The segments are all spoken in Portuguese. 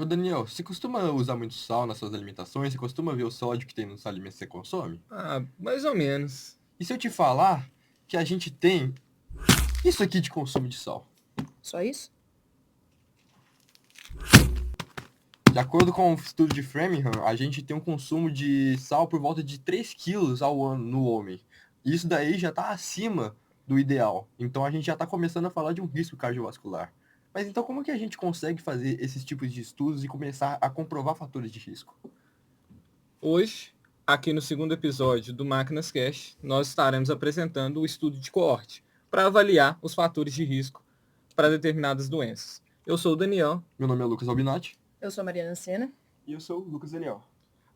Daniel, você costuma usar muito sal nas suas alimentações? Você costuma ver o sódio que tem nos alimentos que você consome? Ah, mais ou menos. E se eu te falar que a gente tem isso aqui de consumo de sal? Só isso? De acordo com o estudo de Framingham, a gente tem um consumo de sal por volta de 3 quilos ao ano no homem. Isso daí já está acima do ideal. Então a gente já está começando a falar de um risco cardiovascular. Mas então como que a gente consegue fazer esses tipos de estudos e começar a comprovar fatores de risco? Hoje, aqui no segundo episódio do Máquinas Cash, nós estaremos apresentando o estudo de coorte para avaliar os fatores de risco para determinadas doenças. Eu sou o Daniel. Meu nome é Lucas Albinati. Eu sou a Mariana Sena. E eu sou o Lucas Daniel.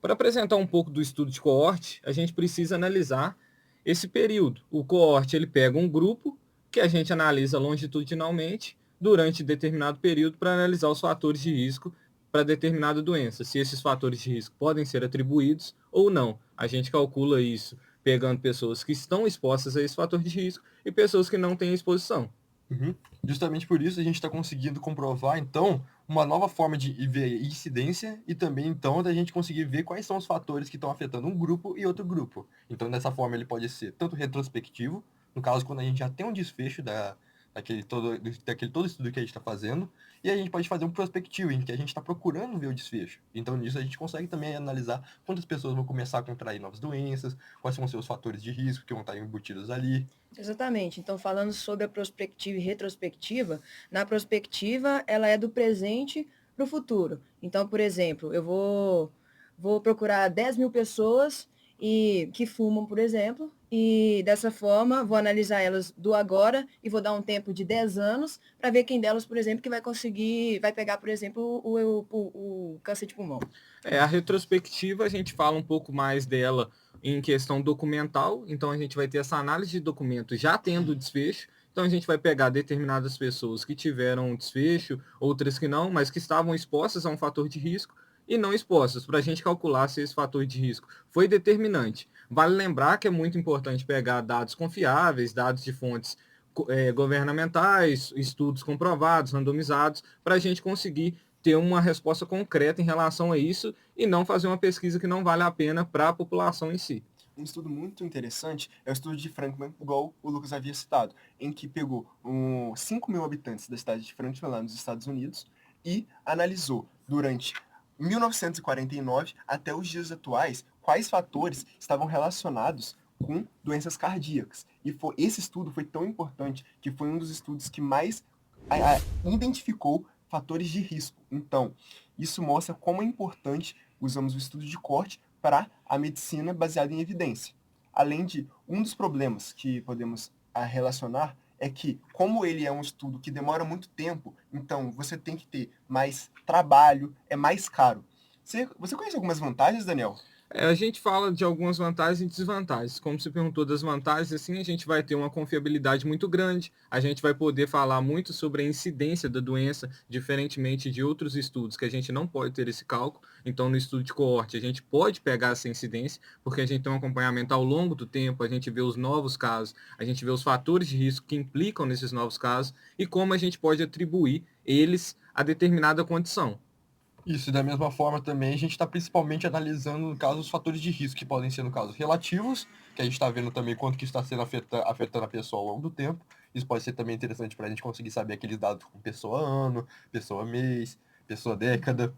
Para apresentar um pouco do estudo de coorte, a gente precisa analisar esse período. O coorte ele pega um grupo que a gente analisa longitudinalmente durante determinado período para analisar os fatores de risco para determinada doença, se esses fatores de risco podem ser atribuídos ou não. A gente calcula isso pegando pessoas que estão expostas a esse fator de risco e pessoas que não têm exposição. Uhum. Justamente por isso a gente está conseguindo comprovar, então, uma nova forma de ver incidência e também, então, da gente conseguir ver quais são os fatores que estão afetando um grupo e outro grupo. Então, dessa forma, ele pode ser tanto retrospectivo, no caso, quando a gente já tem um desfecho daquele todo estudo que a gente está fazendo, e a gente pode fazer um prospectivo, em que a gente está procurando ver o desfecho. Então, nisso, a gente consegue também analisar quantas pessoas vão começar a contrair novas doenças, quais vão ser os fatores de risco que vão estar embutidos ali. Exatamente. Então, falando sobre a prospectiva e retrospectiva, na prospectiva, ela é do presente para o futuro. Então, por exemplo, eu vou procurar 10 mil pessoas que fumam, por exemplo, e dessa forma vou analisar elas do agora e vou dar um tempo de 10 anos para ver quem delas, por exemplo, que vai pegar, por exemplo, o câncer de pulmão. A retrospectiva, a gente fala um pouco mais dela em questão documental, então a gente vai ter essa análise de documento já tendo desfecho, então a gente vai pegar determinadas pessoas que tiveram desfecho, outras que não, mas que estavam expostas a um fator de risco e não expostas, para a gente calcular se esse fator de risco foi determinante. Vale lembrar que é muito importante pegar dados confiáveis, dados de fontes governamentais, estudos comprovados, randomizados, para a gente conseguir ter uma resposta concreta em relação a isso e não fazer uma pesquisa que não vale a pena para a população em si. Um estudo muito interessante é o estudo de Frankman, igual o Lucas havia citado, em que pegou 5 mil habitantes da cidade de Frankman, lá nos Estados Unidos, e analisou durante 1949 até os dias atuais quais fatores estavam relacionados com doenças cardíacas. E esse estudo foi tão importante que foi um dos estudos que mais identificou fatores de risco. Então, isso mostra como é importante usamos o estudo de corte para a medicina baseada em evidência. Além de, um dos problemas que podemos relacionar é que, como ele é um estudo que demora muito tempo, então você tem que ter mais trabalho, é mais caro. Você conhece algumas vantagens, Daniel? A gente fala de algumas vantagens e desvantagens. Como você perguntou das vantagens, assim, a gente vai ter uma confiabilidade muito grande, a gente vai poder falar muito sobre a incidência da doença, diferentemente de outros estudos, que a gente não pode ter esse cálculo. Então, no estudo de coorte, a gente pode pegar essa incidência, porque a gente tem um acompanhamento ao longo do tempo, a gente vê os novos casos, a gente vê os fatores de risco que implicam nesses novos casos e como a gente pode atribuir eles a determinada condição. Isso, da mesma forma também, a gente está principalmente analisando, no caso, os fatores de risco, que podem ser, no caso, relativos, que a gente está vendo também quanto que está sendo afetando a pessoa ao longo do tempo. Isso pode ser também interessante para a gente conseguir saber aqueles dados com pessoa ano, pessoa mês, pessoa década,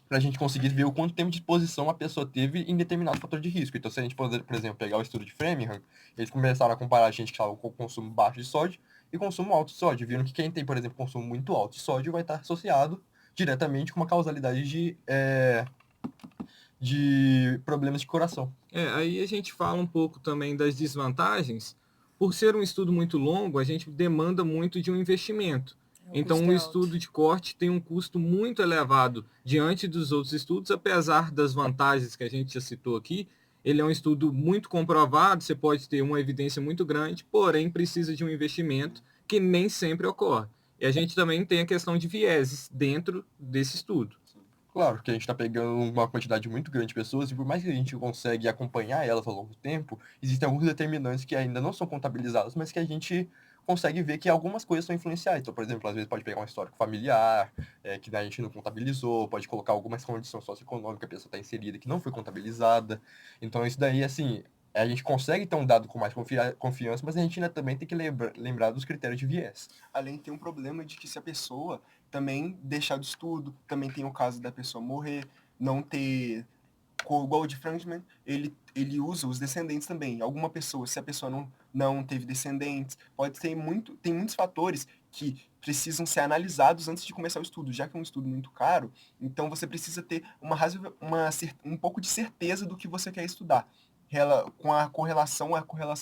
para a gente conseguir ver o quanto tempo de exposição a pessoa teve em determinado fator de risco. Então, se a gente, por exemplo, pegar o estudo de Framingham, eles começaram a comparar a gente que estava com consumo baixo de sódio e consumo alto de sódio, viram que quem tem, por exemplo, consumo muito alto de sódio vai estar associado diretamente com uma causalidade de problemas de coração. Aí a gente fala um pouco também das desvantagens. Por ser um estudo muito longo, a gente demanda muito de um investimento. Então, um estudo de corte tem um custo muito elevado diante dos outros estudos, apesar das vantagens que a gente já citou aqui. Ele é um estudo muito comprovado, você pode ter uma evidência muito grande, porém precisa de um investimento que nem sempre ocorre. E a gente também tem a questão de vieses dentro desse estudo. Claro que a gente está pegando uma quantidade muito grande de pessoas e por mais que a gente consegue acompanhar elas ao longo do tempo, existem alguns determinantes que ainda não são contabilizados, mas que a gente consegue ver que algumas coisas são influenciais. Então, por exemplo, às vezes pode pegar um histórico familiar, que a gente não contabilizou, pode colocar algumas condições socioeconômicas que a pessoa está inserida que não foi contabilizada. Então, isso daí, assim, a gente consegue ter um dado com mais confiança, mas a gente ainda também tem que lembrar dos critérios de viés. Além tem um problema de que se a pessoa também deixar do estudo, também tem o caso da pessoa morrer, não ter... Igual o de Frankman, ele usa os descendentes também. Alguma pessoa, se a pessoa não teve descendentes, pode ter tem muitos fatores que precisam ser analisados antes de começar o estudo, já que é um estudo muito caro, então você precisa ter um pouco de certeza do que você quer estudar. Com a correlação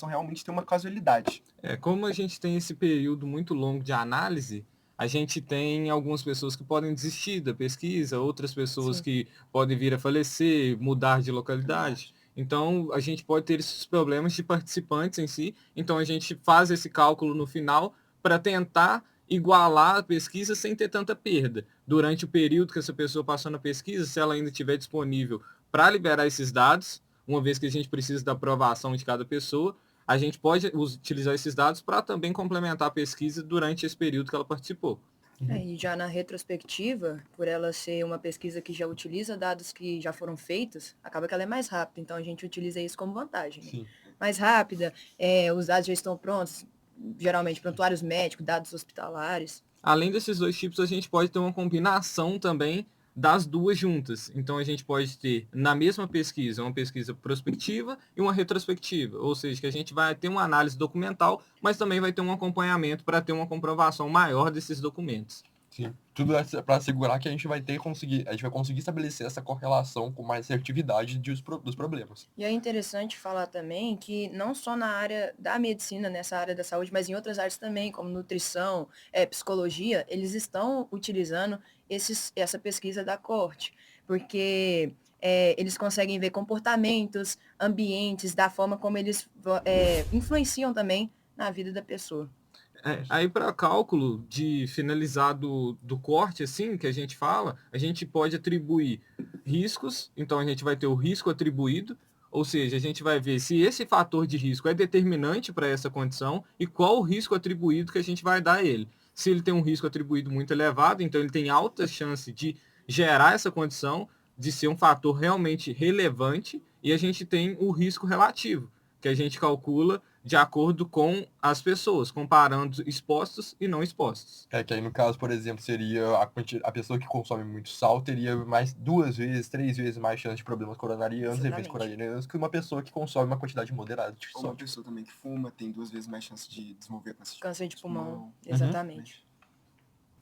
realmente tem uma causalidade. Como a gente tem esse período muito longo de análise, a gente tem algumas pessoas que podem desistir da pesquisa, outras pessoas Sim. que podem vir a falecer, mudar de localidade. Então, a gente pode ter esses problemas de participantes em si. Então, a gente faz esse cálculo no final para tentar igualar a pesquisa sem ter tanta perda. Durante o período que essa pessoa passou na pesquisa, se ela ainda estiver disponível para liberar esses dados, uma vez que a gente precisa da aprovação de cada pessoa, a gente pode utilizar esses dados para também complementar a pesquisa durante esse período que ela participou. E já na retrospectiva, por ela ser uma pesquisa que já utiliza dados que já foram feitos, acaba que ela é mais rápida, então a gente utiliza isso como vantagem. Né? Sim. Mais rápida, os dados já estão prontos, geralmente prontuários médicos, dados hospitalares. Além desses dois tipos, a gente pode ter uma combinação também das duas juntas. Então, a gente pode ter, na mesma pesquisa, uma pesquisa prospectiva e uma retrospectiva. Ou seja, que a gente vai ter uma análise documental, mas também vai ter um acompanhamento para ter uma comprovação maior desses documentos. Sim. Tudo para assegurar que a gente vai conseguir estabelecer essa correlação com mais assertividade dos problemas. E é interessante falar também que não só na área da medicina, nessa área da saúde, mas em outras áreas também, como nutrição, psicologia, eles estão utilizando essa pesquisa da coorte, porque eles conseguem ver comportamentos, ambientes, da forma como eles influenciam também na vida da pessoa. Aí para cálculo de finalizar do corte, assim, que a gente fala, a gente pode atribuir riscos, então a gente vai ter o risco atribuído, ou seja, a gente vai ver se esse fator de risco é determinante para essa condição e qual o risco atribuído que a gente vai dar a ele. Se ele tem um risco atribuído muito elevado, então ele tem alta chance de gerar essa condição, de ser um fator realmente relevante, e a gente tem o risco relativo, que a gente calcula de acordo com as pessoas, comparando expostos e não expostos. Que aí no caso, por exemplo, seria a pessoa que consome muito sal teria 2 vezes, 3 vezes mais chance de problemas coronarianos, Exatamente. eventos coronarianos, que uma pessoa que consome uma quantidade moderada de Ou uma sódio. pessoa também que fuma tem 2 vezes mais chance de desenvolver Câncer de pulmão, Uhum. exatamente.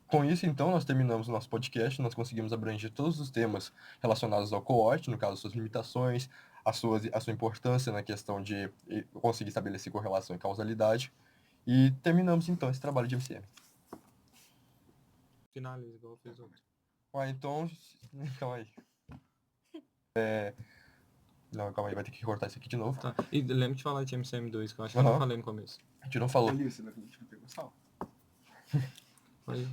Com isso, então, nós terminamos o nosso podcast, nós conseguimos abranger todos os temas relacionados ao coorte, no caso, suas limitações, a sua importância na questão de conseguir estabelecer correlação e causalidade. E terminamos, então, esse trabalho de MCM. Finaliza, igual fez outro. Então aí. Não, calma aí, vai ter que cortar isso aqui de novo. Tá. E lembra de falar de MCM2, que eu acho que eu não falei no começo. A gente não falou. Ali, você vai pegar o sal. Foi.